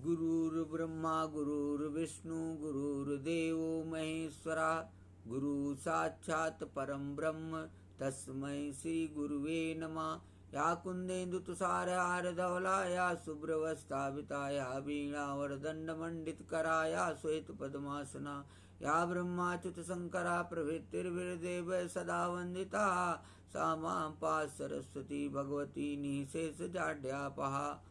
गुरुर्ब्रह्मा गुरुर्विष्णु गुरुर्देवो महेश्वरा गुरु साक्षात् परम ब्रह्म तस्मै श्री गुरुवे नमः। या कुन्देन्दुतुषारहारधवला या शुभ्रवस्त्राविता या वीणावरदण्डमण्डितकरा या श्वेतपद्मासना या ब्रह्माच्युतशङ्करा प्रभृतिर्विरदेवैः सदा वन्दिता सा मां पाहि सरस्वती भगवती निःशेषजाड्यापहा।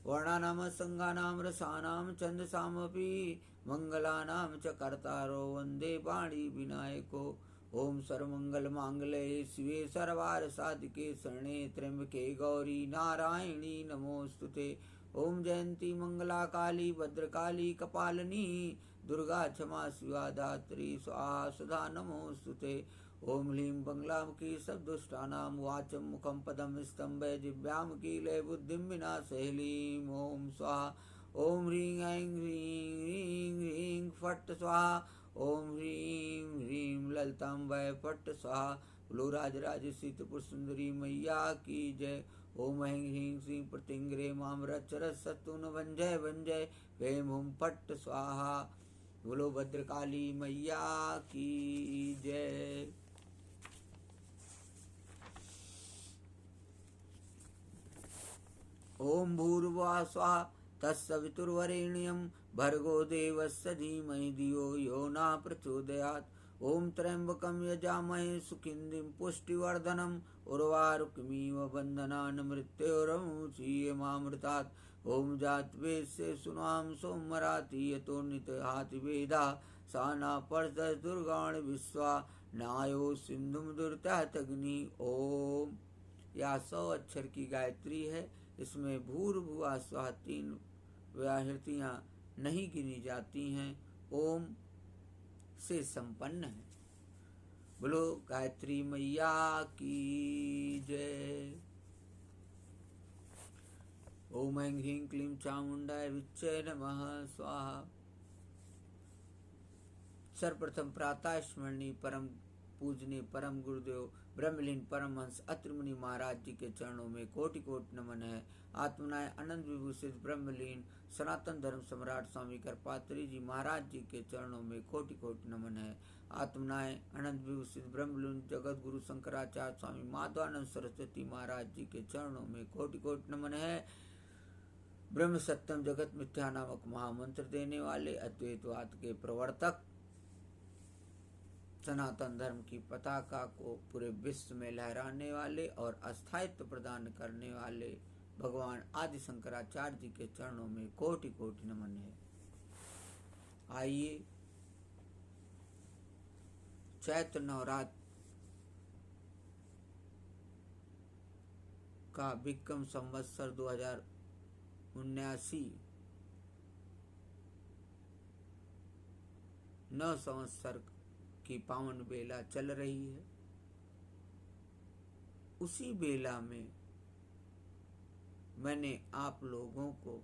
वर्णानां संज्ञानां रसानां छन्दसामपि मंगलानां च कर्तारो वन्दे पाणि विनायको। ओम सर्वमंगलमांगल्ये शिवे सर्वार्थसाधिके शरणे त्र्यंबके गौरी नारायणी नमोस्तुते। ओम जयंती मंगला काली भद्रकाली कपालिनी दुर्गा क्षमा शिवा धात्री स्वाहा सुधा नमोस्तुते। ओम ह्लीं बंगलामुखी सद्दुष्टानां वाचं मुखं पदं स्तंभे जिह्वामुखी लय बुद्धिं विनाशय ह्लीं ओम स्वाहा। ओम ह्रीं ऐं ह्रीं ह्रीं फट् स्वाहा। ओम ह्रीं ह्रीं ललितांबाय फट् स्वाहा। बोलो राजराजेश्वरी त्रिपुर सुंदरी मैया की जय। ओम ऐं ह्रीं श्रीं प्रतिंग्रे मां रच्चरसतु न भंजय भंजय वें हुं फट् स्वाहा। बोलो भद्रकाली मैया की जय। ओम भूर्भुवः स्वः तत्सवितुर्वरेण्यं भर्गो देवस्य धीमहि धियो यो न प्रचोदयात्। ओम त्र्यंबकं यजामहे सुगन्धिं पुष्टिवर्धनम् उर्वारुकमिव बन्धनान् मृत्योर्मुक्षीयमामृतात्। ओम जातवेदस्य सुनाम सोमराति यतो नितहातिवेदा सा न पर्षदः दुर्गाणि विश्वा नायो सिंधुं दुर्तहतग्नि। ओम या 100 अक्षर की गायत्री है। इसमें भूर्भुवः स्वः 3 व्याहृतियां नहीं गिनी जाती हैं। ओम से संपन्न है। बोलो गायत्री मैया की जय। ओम ऐं ह्रीं क्लीं चामुंडाय विच्चे नमः स्वाहा। सर्वप्रथम प्रातः स्मरणीय परम पूजनीय परम गुरुदेव ब्रह्मलीन परमहंस अत्रि मुनि महाराज जी के चरणों में कोटि कोटि नमन है। आत्मनाय अनंत विभूषित ब्रह्मलीन सनातन धर्म सम्राट स्वामी कृपात्री जी महाराज जी के चरणों में कोटि कोटि नमन है। आत्मनाय अनंत विभूषित ब्रह्मलीन जगत गुरु शंकराचार्य स्वामी माधवानंद सरस्वती महाराज जी के चरणों में कोटि कोटि नमन है। ब्रह्म सत्यम जगत मिथ्या नामक महामंत्र देने वाले अद्वैतवाद के प्रवर्तक सनातन धर्म की पताका को पूरे विश्व में लहराने वाले और अस्थायित्व प्रदान करने वाले भगवान आदि शंकराचार्य जी के चरणों में कोटि कोटि नमन है। आइए चैत्र नवरात्र का विक्रम संवत्सर 2079 नव संवत्सर की पावन बेला चल रही है। उसी बेला में मैंने आप लोगों को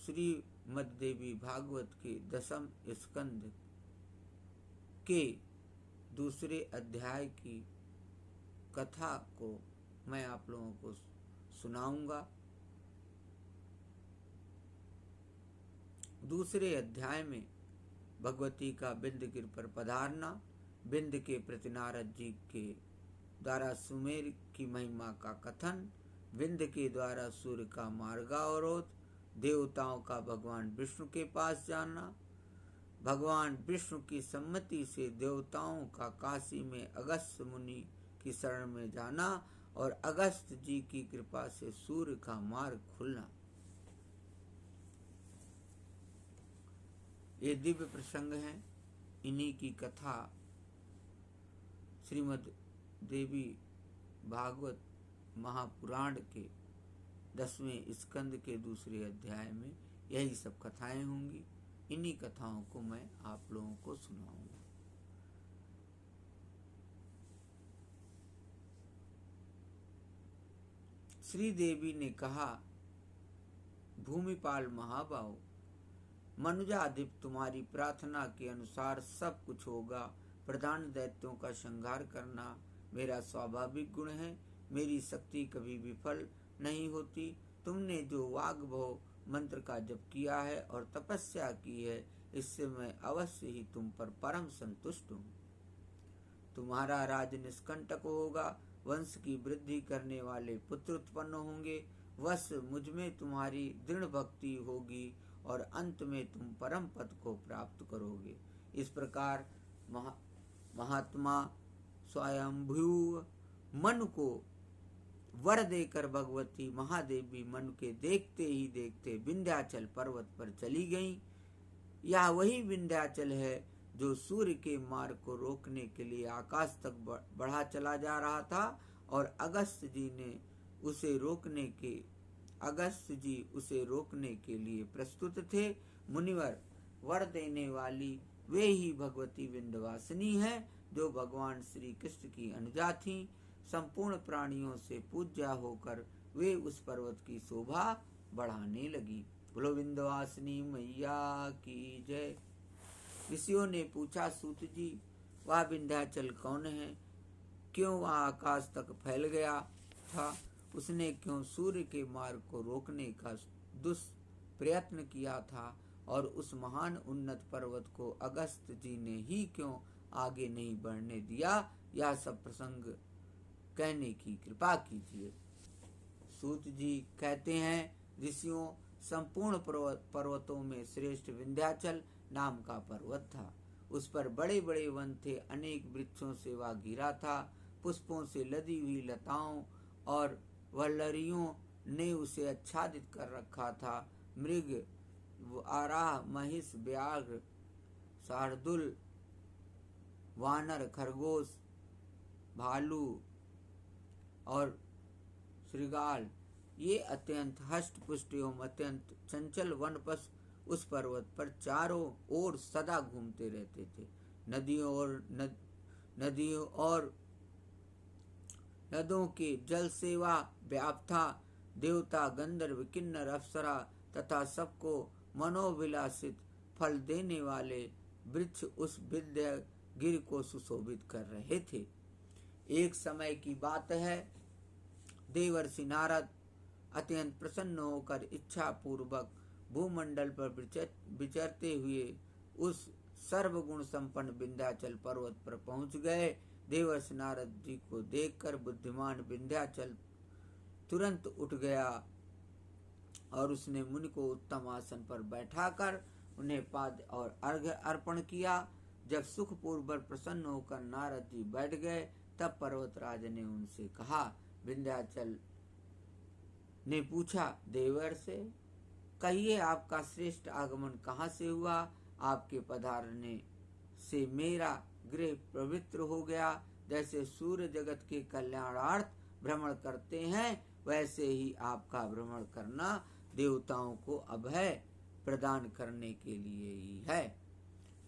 श्रीमद् देवी भागवत के 10वें स्कंद के दूसरे अध्याय की कथा को मैं आप लोगों को सुनाऊंगा। दूसरे अध्याय में भगवती का बिंद गिर पर पधारना, बिंद के प्रति नारद जी के द्वारा सुमेर की महिमा का कथन, बिंद के द्वारा सूर्य का मार्गावरोध, देवताओं का भगवान विष्णु के पास जाना, भगवान विष्णु की सम्मति से देवताओं का काशी में अगस्त्य मुनि की शरण में जाना और अगस्त्य जी की कृपा से सूर्य का मार्ग खुलना। ये दिव्य प्रसंग हैं। इन्हीं की कथा श्रीमद् देवी भागवत महापुराण के 10वें स्कंद के दूसरे अध्याय में यही सब कथाएं होंगी। इन्हीं कथाओं को मैं आप लोगों को सुनाऊंगा। श्री देवी ने कहा, भूमिपाल महाबाहो, मनुजाधिप तुम्हारी प्रार्थना के अनुसार सब कुछ होगा। प्रधान दैत्यों का संहार करना मेरा स्वाभाविक गुण है। मेरी शक्ति कभी विफल नहीं होती। तुमने जो वाग्भव मंत्र का जप किया है और तपस्या की है, इससे मैं अवश्य ही तुम पर परम संतुष्ट हूँ। तुम्हारा राज निष्कंटक होगा, वंश की वृद्धि करने वाले पुत्र उत्पन्न होंगे, वश मुझ में तुम्हारी दृढ़ भक्ति होगी और अंत में तुम परम पद को प्राप्त करोगे। इस प्रकार महात्मा स्वयंभू मन को वर देकर भगवती महादेवी मन के देखते ही देखते विंध्याचल पर्वत पर चली गईं। यह वही विंध्याचल है जो सूर्य के मार्ग को रोकने के लिए आकाश तक बढ़ा चला जा रहा था और अगस्त जी उसे रोकने के लिए प्रस्तुत थे। मुनिवर, वर देने वाली वे ही भगवती विंध्यवासिनी है जो भगवान श्री कृष्ण की अनुजा थीं। संपूर्ण प्राणियों से पूज्या होकर वे उस पर्वत की शोभा बढ़ाने लगी। बोलो विंध्यवासिनी मैया की जय। ऋषियों ने पूछा, सूत जी, वह विंध्याचल कौन है? क्यों वह आकाश तक फैल गया था? उसने क्यों सूर्य के मार्ग को रोकने का दुष्प्रयत्न किया था? और उस महान उन्नत पर्वत को अगस्त जी ने ही क्यों आगे नहीं बढ़ने दिया? यह सब प्रसंग कहने की कृपा कीजिए। सूत जी कहते हैं, ऋषियों, संपूर्ण पर्वतों में श्रेष्ठ विंध्याचल नाम का पर्वत था। उस पर बड़े बड़े वन थे, अनेक वृक्षों से वह घिरा था। पुष्पों से लदी हुई लताओं और वल्लरियों ने उसे आच्छादित कर रखा था। मृग, आराह, महिष, व्याघ्र, शार्दूल, वानर, खरगोश, भालू और श्रृगाल, ये अत्यंत हष्ट पुष्ट एवं अत्यंत चंचल वन पशु उस पर्वत पर चारों ओर सदा घूमते रहते थे। नदियों और नदों के जल से वह व्याप्त था। देवता, गंधर्व, किन्नर, अप्सरा तथा सबको मनोविलासित फल देने वाले वृक्ष उस विंध्यगिरि को सुशोभित कर रहे थे। एक समय की बात है, देवर्षि नारद अत्यंत प्रसन्न होकर इच्छा पूर्वक भूमंडल पर विचरते हुए उस सर्वगुण संपन्न विंध्याचल पर्वत पर पहुंच गए। देवर्षि नारद जी को देखकर बुद्धिमान विंध्याचल तुरंत उठ गया और उसने मुनि को उत्तम आसन पर बैठाकर उन्हें पाद और अर्घ्य अर्पण किया। जब सुखपूर्वक प्रसन्न होकर नारद जी बैठ गए, तब पर्वतराज ने उनसे कहा। विंध्याचल ने पूछा, देवर से कहिए, आपका श्रेष्ठ आगमन कहाँ से हुआ? आपके पधारने से मेरा गृह पवित्र हो गया। जैसे सूर्य जगत के कल्याणार्थ भ्रमण करते हैं, वैसे ही आपका भ्रमण करना देवताओं को अभय प्रदान करने के लिए ही है।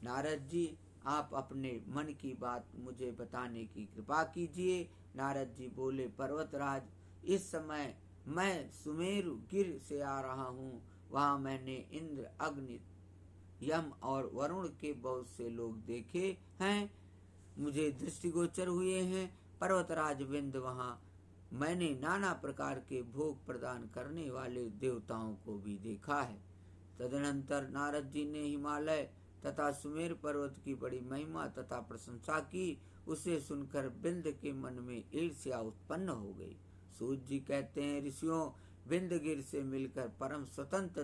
नारद जी, आप अपने मन की बात मुझे बताने की कृपा कीजिए। नारद जी बोले, पर्वतराज, इस समय मैं सुमेरु गिर से आ रहा हूँ। वहाँ मैंने इंद्र, अग्नि, यम और वरुण के बहुत से लोग देखे हैं, मुझे दृष्टिगोचर हुए हैं। पर्वतराज विंध्य, वहाँ मैंने नाना प्रकार के भोग प्रदान करने वाले देवताओं को भी देखा है। तदनंतर नारद जी ने हिमालय तथा सुमेर पर्वत की बड़ी महिमा तथा प्रशंसा की। उसे सुनकर विंध्य के मन में ईर्ष्या उत्पन्न हो गई। सूत जी कहते हैं, ऋषियों, विंध्यगिरि से मिलकर परम स्वतंत्र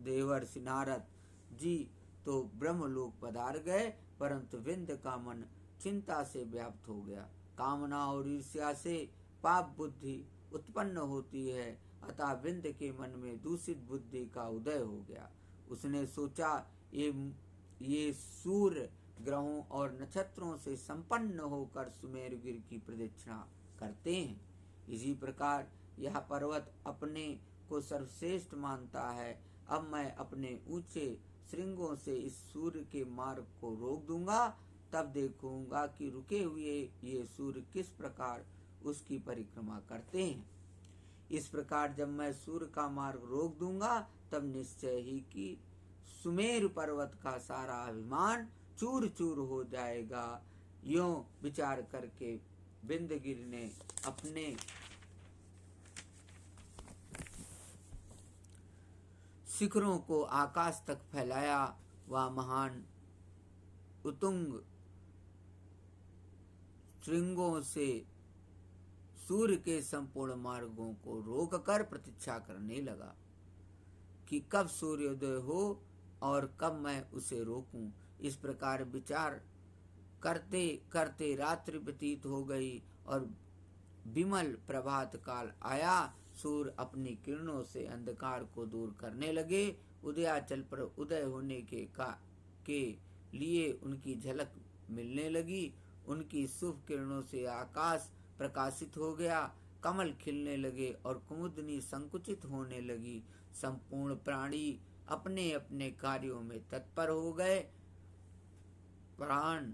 देवर्षि नारद जी तो ब्रह्मलोक पधार गए, परंतु विंध्य का मन चिंता से व्याप्त हो गया। कामना और ईर्ष्या से पाप बुद्धि उत्पन्न होती है, अतः विंध्य के मन में दूषित बुद्धि का उदय हो गया। उसने सोचा, ये सूर्य ग्रहों और नक्षत्रों से संपन्न होकर सुमेरगिरि की प्रदक्षिणा करते हैं। इसी प्रकार यह पर्वत अपने को सर्वश्रेष्ठ मानता है। अब मैं अपने ऊंचे श्रृंगों से इस सूर्य के मार्ग को रोक दूंगा, तब देखूंगा कि रुके हुए ये सूर्य किस प्रकार उसकी परिक्रमा करते हैं। इस प्रकार जब मैं सूर्य का मार्ग रोक दूंगा, तब निश्चय ही कि सुमेरु पर्वत का सारा अभिमान चूर चूर हो जाएगा। यों विचार करके विंध्यगिरि ने अपने शिखरों को आकाश तक फैलाया। वह महान उतुंग श्रृंगों से सूर्य के संपूर्ण मार्गों को रोककर प्रतीक्षा करने लगा कि कब सूर्योदय हो और कब मैं उसे रोकूं। इस प्रकार विचार करते करते रात्रि व्यतीत हो गई और विमल प्रभात काल आया। सूर्य अपनी किरणों से अंधकार को दूर करने लगे। उदयाचल पर उदय होने के लिए उनकी झलक मिलने लगी। उनकी शुभ किरणों से आकाश प्रकाशित हो गया, कमल खिलने लगे और कुमुदनी संकुचित होने लगी। संपूर्ण प्राणी अपने अपने कार्यों में तत्पर हो गए। प्राण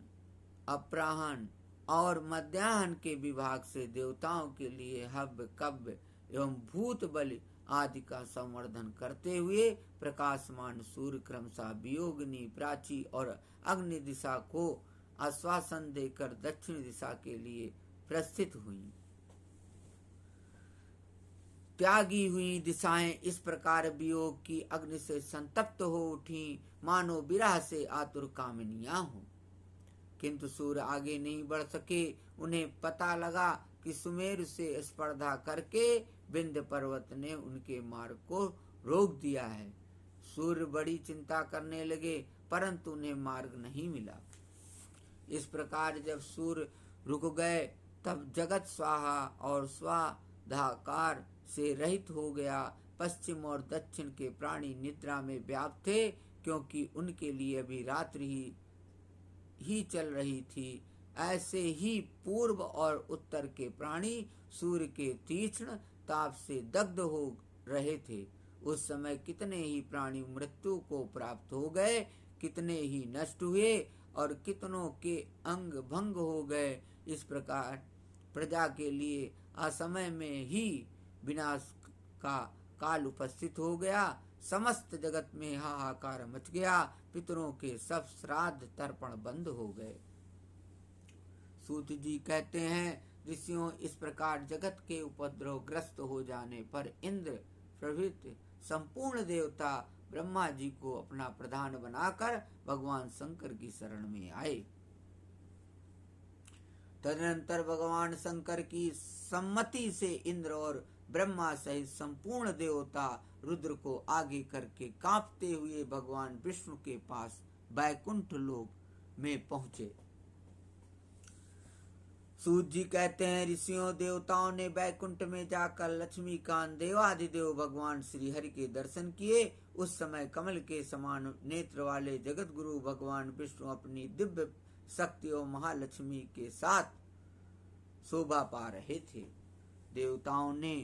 अपराह्न और मध्याह्न के विभाग से देवताओं के लिए हव्य कव्य एवं भूत बलि आदि का संवर्धन करते हुए प्रकाशमान सूर्य क्रमशः वियोगिनी, प्राची और अग्नि दिशा को आश्वासन देकर दक्षिण दिशा के लिए प्रस्थित हुई। त्यागी हुई दिशाएं इस प्रकार वियोग की अग्नि से संतप्त हो उठी, मानो विरह से आतुर कामिनियां हो। किंतु सूर्य आगे नहीं बढ़ सके। उन्हें पता लगा कि सुमेरु से स्पर्धा करके विंध्य पर्वत ने उनके मार्ग को रोक दिया है। सूर्य बड़ी चिंता करने लगे, परंतु उन्हें मार्ग नहीं मिला। इस प्रकार जब सूर्य रुक गए, तब जगत स्वाहा और स्वाधाकार से रहित हो गया। पश्चिम और दक्षिण के प्राणी निद्रा में व्याप्त थे, क्योंकि उनके लिए अभी रात्रि ही चल रही थी। ऐसे ही पूर्व और उत्तर के प्राणी सूर्य के तीक्ष्ण ताप से दग्ध हो रहे थे। उस समय कितने ही प्राणी मृत्यु को प्राप्त हो गए, कितने ही नष्ट हुए और कितनों के अंग भंग हो गए। इस प्रकार प्रजा के लिए असमय में ही विनाश का काल उपस्थित हो गया। समस्त जगत में हाहाकार मच गया। पितरों के सब श्राद्ध तर्पण बंद हो गए। सूत जी कहते हैं, ऋषियों, इस प्रकार जगत के उपद्रव ग्रस्त हो जाने पर इंद्र प्रभृति संपूर्ण देवता ब्रह्मा जी को अपना प्रधान बनाकर भगवान शंकर की शरण में आए। तदनंतर भगवान शंकर की सम्मति से इंद्र और ब्रह्मा सहित संपूर्ण देवता रुद्र को आगे करके कांपते हुए भगवान विष्णु के पास वैकुंठ लोक में पहुंचे। सूत जी कहते हैं, ऋषियों देवताओं ने वैकुंठ में जाकर लक्ष्मीकांत देवाधिदेव भगवान श्री हरि के दर्शन किए। उस समय कमल के समान नेत्र वाले जगत गुरु भगवान विष्णु अपनी दिव्य शक्ति और महालक्ष्मी के साथ शोभा पा रहे थे। देवताओं ने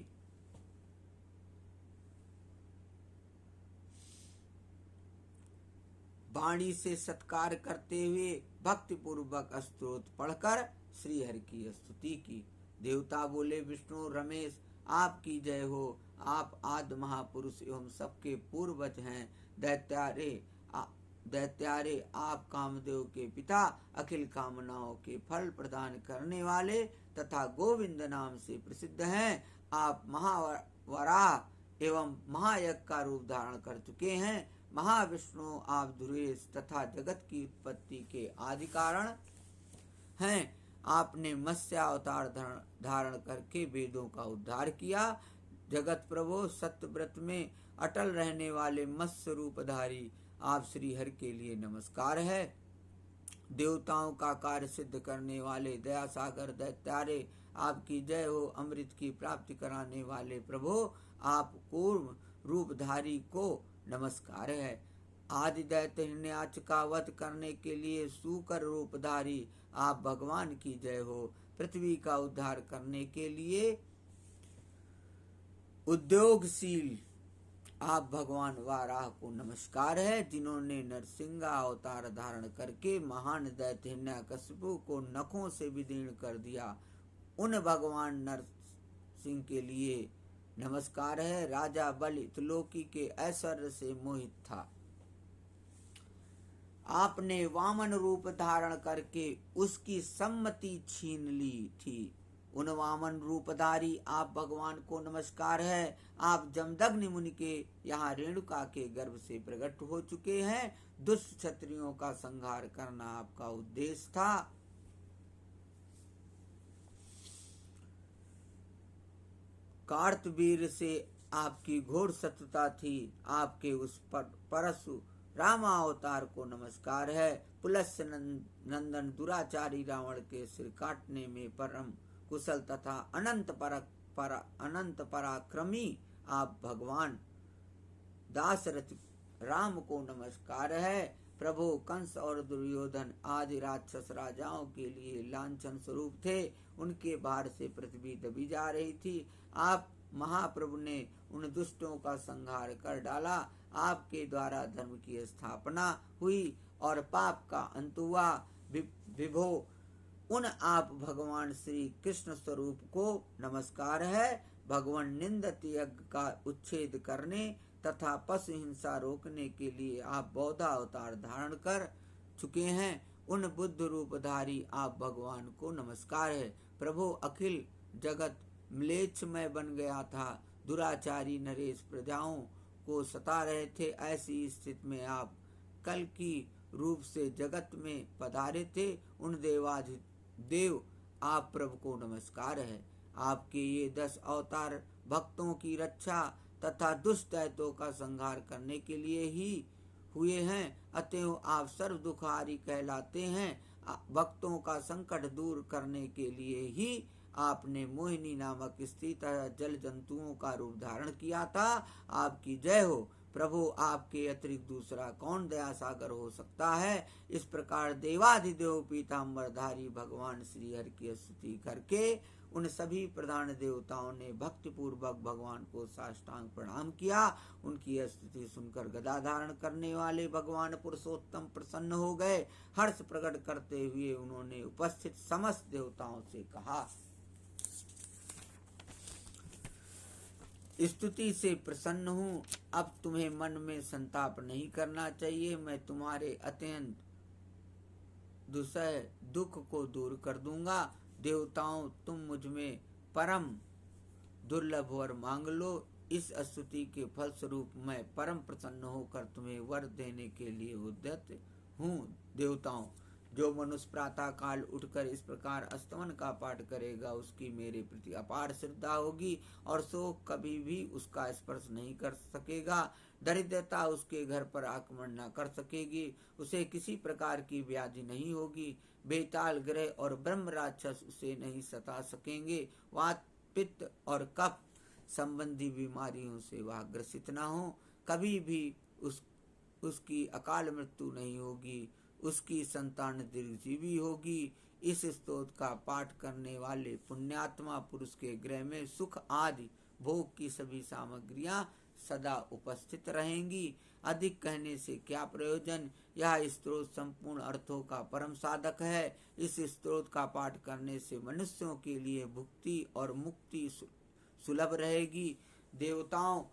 वाणी से सत्कार करते हुए भक्ति पूर्वक स्तोत्र पढ़कर श्री हरि की स्तुति की। देवता बोले, विष्णु रमेश आपकी जय हो। आप आदि महापुरुष एवं सबके पूर्वज हैं। दैत्यारे आप कामदेव के पिता, अखिल कामनाओं के फल प्रदान करने वाले तथा गोविंद नाम से प्रसिद्ध हैं। आप महावराह एवं महायज्ञ का रूप धारण कर चुके हैं। महाविष्णु आप धुरेश तथा जगत की उत्पत्ति के आदि कारण हैं। आपने मत्स्य अवतार धारण करके वेदों का उद्धार किया। जगत प्रभु सत्यव्रत में अटल रहने वाले मत्स्य रूपधारी आप श्री हरि के लिए नमस्कार है। देवताओं का कार्य सिद्ध करने वाले दया सागर दैत्यारे आपकी जय हो। अमृत की प्राप्ति कराने वाले प्रभु आप कूर्म रूपधारी को नमस्कार है। आदि दैत्य हिरण्याक्ष का वध करने के लिए सूकर रूपधारी आप भगवान की जय हो। पृथ्वी का उद्धार करने के लिए उद्योगशील आप भगवान वाराह को नमस्कार है, जिन्होंने नरसिंह अवतार धारण करके महान दैत्य हिरण्यकशिपु को नखों से विदीर्ण कर दिया। उन भगवान नरसिंह के लिए नमस्कार है। राजा बलि त्रिलोकी के ऐश्वर्य से मोहित था। आपने वामन रूप धारण करके उसकी सम्मति छीन ली थी। उन वामन रूपधारी आप भगवान को नमस्कार है। आप जमदग्नि मुनि के यहाँ रेणुका के गर्भ से प्रकट हो चुके हैं। दुष्ट क्षत्रियों का संहार करना आपका उद्देश्य था। कार्तवीर से आपकी घोर शत्रुता थी। आपके उस परशु रामावतार को नमस्कार है। पुलस्य नंदन दुराचारी रावण के सिर काटने में परम कुशल तथा अनंत पराक्रमी आप भगवान दाशरथ राम को नमस्कार है। प्रभु कंस और दुर्योधन आदि राक्षस राजाओं के लिए लांछन स्वरूप थे। उनके भार से पृथ्वी दबी जा रही थी। आप महाप्रभु ने उन दुष्टों का संहार कर डाला। आपके द्वारा धर्म की स्थापना हुई और पाप का अंत हुआ। विभो उन आप भगवान श्री कृष्ण स्वरूप को नमस्कार है। भगवान निंदित यज्ञ का उच्छेद करने तथा पशु हिंसा रोकने के लिए आप बौद्ध अवतार धारण कर चुके हैं। उन बुद्ध रूपधारी आप भगवान को नमस्कार है। प्रभु अखिल जगत म्लेच्छमय बन गया था। दुराचारी नरेश प्रजाओं को सता रहे थे। ऐसी स्थिति में आप कल की रूप से जगत में पधारे थे। उन देवाधिदेव आप प्रभु को नमस्कार है। आपके ये 10 अवतार भक्तों की रक्षा तथा दुष्ट दैत्यों का संहार करने के लिए ही हुए हैं। अतएव आप सर्व दुखारी कहलाते हैं। भक्तों का संकट दूर करने के लिए ही आपने मोहिनी नामक स्त्री तथा जल जंतुओं का रूप धारण किया था। आपकी जय हो। प्रभु आपके अतिरिक्त दूसरा कौन दया सागर हो सकता है। इस प्रकार देवाधिदेव पीताम्बरधारी भगवान श्री हरि की स्तुति करके उन सभी प्रधान देवताओं ने भक्ति पूर्वक भगवान को साष्टांग प्रणाम किया। उनकी स्तुति सुनकर गदा धारण करने वाले भगवान पुरुषोत्तम प्रसन्न हो गए। हर्ष प्रकट करते हुए उन्होंने उपस्थित समस्त देवताओं से कहा, स्तुति से प्रसन्न हूँ। अब तुम्हें मन में संताप नहीं करना चाहिए। मैं तुम्हारे अत्यंत दुसह दुख को दूर कर दूंगा। देवताओं, तुम मुझ में परम दुर्लभ वर मांग लो। इस स्तुति के फलस्वरूप मैं परम प्रसन्न होकर तुम्हें वर देने के लिए उद्यत हूँ। देवताओं, जो मनुष्य प्रातः काल उठकर इस प्रकार अस्तवन का पाठ करेगा, उसकी मेरे प्रति अपार श्रद्धा होगी और शोक कभी भी उसका स्पर्श नहीं कर सकेगा। दरिद्रता उसके घर पर आक्रमण न कर सकेगी। उसे किसी प्रकार की व्याधि नहीं होगी। बेताल ग्रह और ब्रह्म राक्षस उसे नहीं सता सकेंगे। वात, पित्त और कफ संबंधी बीमारियों से वह ग्रसित न हो। कभी भी उसकी अकाल मृत्यु नहीं होगी। उसकी संतान दीर्घजीवी होगी। इस स्तोत्र का पाठ करने वाले पुण्यात्मा पुरुष के गृह में सुख आदि भोग की सभी सामग्रियां सदा उपस्थित रहेंगी। अधिक कहने से क्या प्रयोजन। यह स्तोत्र संपूर्ण अर्थों का परम साधक है। इस स्तोत्र का पाठ करने से मनुष्यों के लिए भुक्ति और मुक्ति सुलभ रहेगी। देवताओं,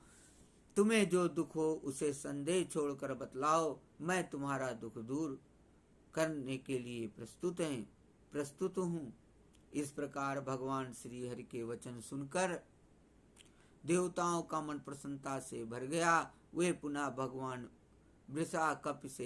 तुम्हें जो दुख हो उसे संदेह छोड़कर बतलाओ। मैं तुम्हारा दुख दूर करने के लिए प्रस्तुत हूँ। इस प्रकार भगवान श्री हरि के वचन सुनकर देवताओं का मन प्रसन्नता से भर गया। वे पुनः भगवान वृषा कप से